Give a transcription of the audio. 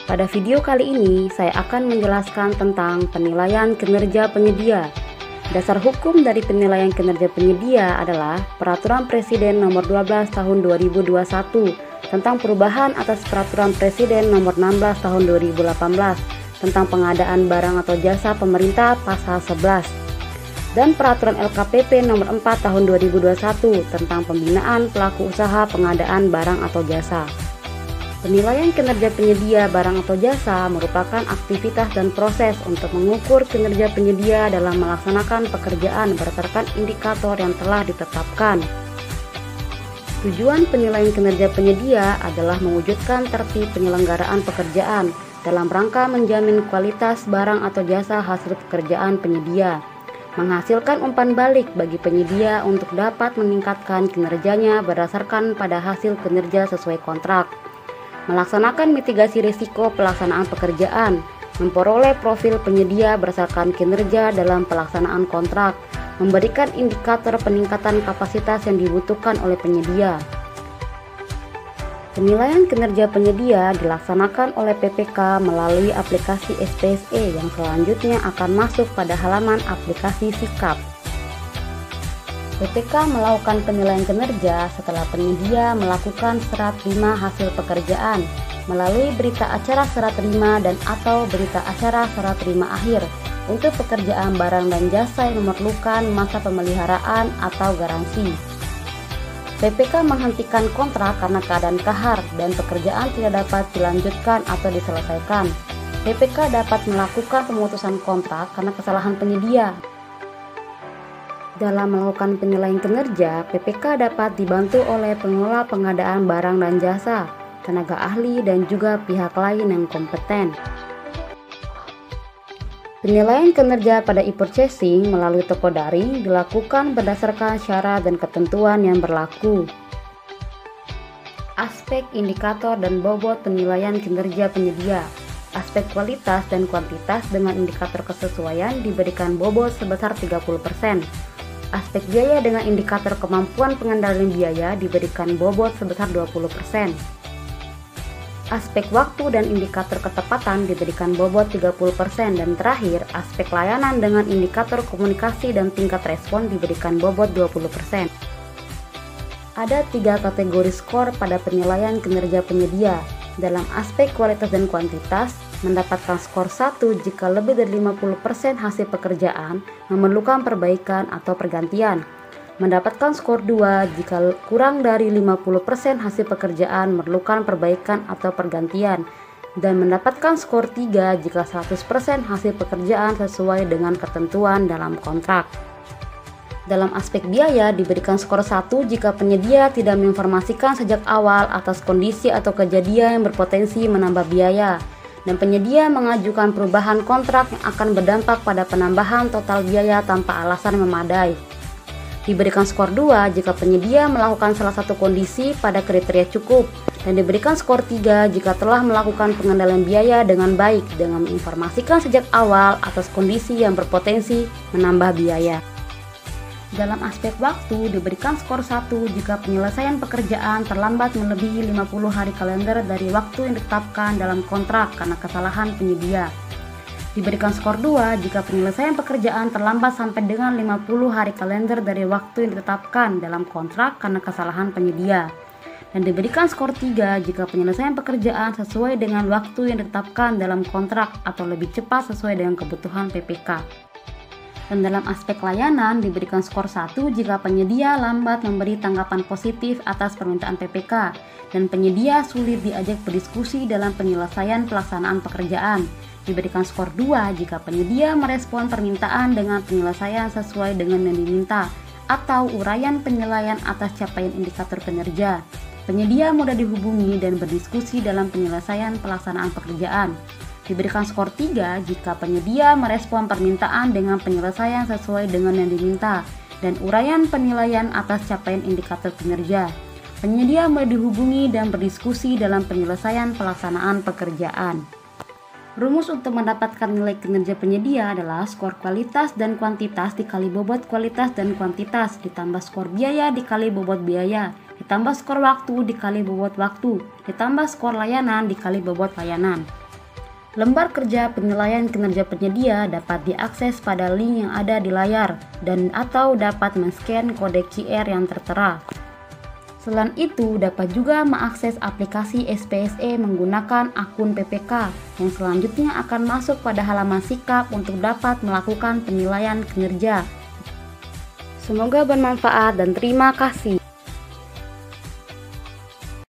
Pada video kali ini, saya akan menjelaskan tentang penilaian kinerja penyedia. Dasar hukum dari penilaian kinerja penyedia adalah Peraturan Presiden Nomor 12 Tahun 2021 tentang perubahan atas Peraturan Presiden Nomor 16 Tahun 2018 tentang pengadaan barang atau jasa pemerintah Pasal 11 dan Peraturan LKPP Nomor 4 Tahun 2021 tentang pembinaan pelaku usaha pengadaan barang atau jasa. Penilaian kinerja penyedia barang atau jasa merupakan aktivitas dan proses untuk mengukur kinerja penyedia dalam melaksanakan pekerjaan berdasarkan indikator yang telah ditetapkan. Tujuan penilaian kinerja penyedia adalah mewujudkan tertib penyelenggaraan pekerjaan dalam rangka menjamin kualitas barang atau jasa hasil pekerjaan penyedia, menghasilkan umpan balik bagi penyedia untuk dapat meningkatkan kinerjanya berdasarkan pada hasil kinerja sesuai kontrak, melaksanakan mitigasi risiko pelaksanaan pekerjaan, memperoleh profil penyedia berdasarkan kinerja dalam pelaksanaan kontrak, memberikan indikator peningkatan kapasitas yang dibutuhkan oleh penyedia. Penilaian kinerja penyedia dilaksanakan oleh PPK melalui aplikasi SPSE yang selanjutnya akan masuk pada halaman aplikasi Sikap. PPK melakukan penilaian kinerja setelah penyedia melakukan serah terima hasil pekerjaan melalui berita acara serah terima dan atau berita acara serah terima akhir untuk pekerjaan barang dan jasa yang memerlukan masa pemeliharaan atau garansi. PPK menghentikan kontrak karena keadaan kahar dan pekerjaan tidak dapat dilanjutkan atau diselesaikan. PPK dapat melakukan pemutusan kontrak karena kesalahan penyedia. Dalam melakukan penilaian kinerja, PPK dapat dibantu oleh pengelola pengadaan barang dan jasa, tenaga ahli, dan juga pihak lain yang kompeten. Penilaian kinerja pada e-purchasing melalui toko daring dilakukan berdasarkan syarat dan ketentuan yang berlaku. Aspek indikator dan bobot penilaian kinerja penyedia. Aspek kualitas dan kuantitas dengan indikator kesesuaian diberikan bobot sebesar 30%. Aspek biaya dengan indikator kemampuan pengendalian biaya diberikan bobot sebesar 20%. Aspek waktu dan indikator ketepatan diberikan bobot 30%, dan terakhir, aspek layanan dengan indikator komunikasi dan tingkat respon diberikan bobot 20%. Ada 3 kategori skor pada penilaian kinerja penyedia. Dalam aspek kualitas dan kuantitas, mendapatkan skor 1 jika lebih dari 50% hasil pekerjaan memerlukan perbaikan atau pergantian. Mendapatkan skor 2 jika kurang dari 50% hasil pekerjaan memerlukan perbaikan atau pergantian. Dan mendapatkan skor 3 jika 100% hasil pekerjaan sesuai dengan ketentuan dalam kontrak. Dalam aspek biaya diberikan skor 1 jika penyedia tidak menginformasikan sejak awal atas kondisi atau kejadian yang berpotensi menambah biaya, dan penyedia mengajukan perubahan kontrak yang akan berdampak pada penambahan total biaya tanpa alasan memadai. Diberikan skor 2 jika penyedia melakukan salah satu kondisi pada kriteria cukup, dan diberikan skor 3 jika telah melakukan pengendalian biaya dengan baik dengan menginformasikan sejak awal atas kondisi yang berpotensi menambah biaya. Dalam aspek waktu diberikan skor 1 jika penyelesaian pekerjaan terlambat melebihi 50 hari kalender dari waktu yang ditetapkan dalam kontrak karena kesalahan penyedia. Diberikan skor 2 jika penyelesaian pekerjaan terlambat sampai dengan 50 hari kalender dari waktu yang ditetapkan dalam kontrak karena kesalahan penyedia. Dan diberikan skor 3 jika penyelesaian pekerjaan sesuai dengan waktu yang ditetapkan dalam kontrak atau lebih cepat sesuai dengan kebutuhan PPK. Dan dalam aspek layanan diberikan skor 1 jika penyedia lambat memberi tanggapan positif atas permintaan PPK dan penyedia sulit diajak berdiskusi dalam penyelesaian pelaksanaan pekerjaan. Diberikan skor 2 jika penyedia merespon permintaan dengan penyelesaian sesuai dengan yang diminta atau uraian penilaian atas capaian indikator kinerja. Penyedia mudah dihubungi dan berdiskusi dalam penyelesaian pelaksanaan pekerjaan. Diberikan skor 3 jika penyedia merespon permintaan dengan penyelesaian sesuai dengan yang diminta dan uraian penilaian atas capaian indikator kinerja. Penyedia mudah dihubungi dan berdiskusi dalam penyelesaian pelaksanaan pekerjaan. Rumus untuk mendapatkan nilai kinerja penyedia adalah skor kualitas dan kuantitas dikali bobot kualitas dan kuantitas ditambah skor biaya dikali bobot biaya ditambah skor waktu dikali bobot waktu ditambah skor layanan dikali bobot layanan. Lembar kerja penilaian kinerja penyedia dapat diakses pada link yang ada di layar dan atau dapat men-scan kode QR yang tertera. Selain itu, dapat juga mengakses aplikasi SPSE menggunakan akun PPK yang selanjutnya akan masuk pada halaman sikap untuk dapat melakukan penilaian kinerja. Semoga bermanfaat dan terima kasih.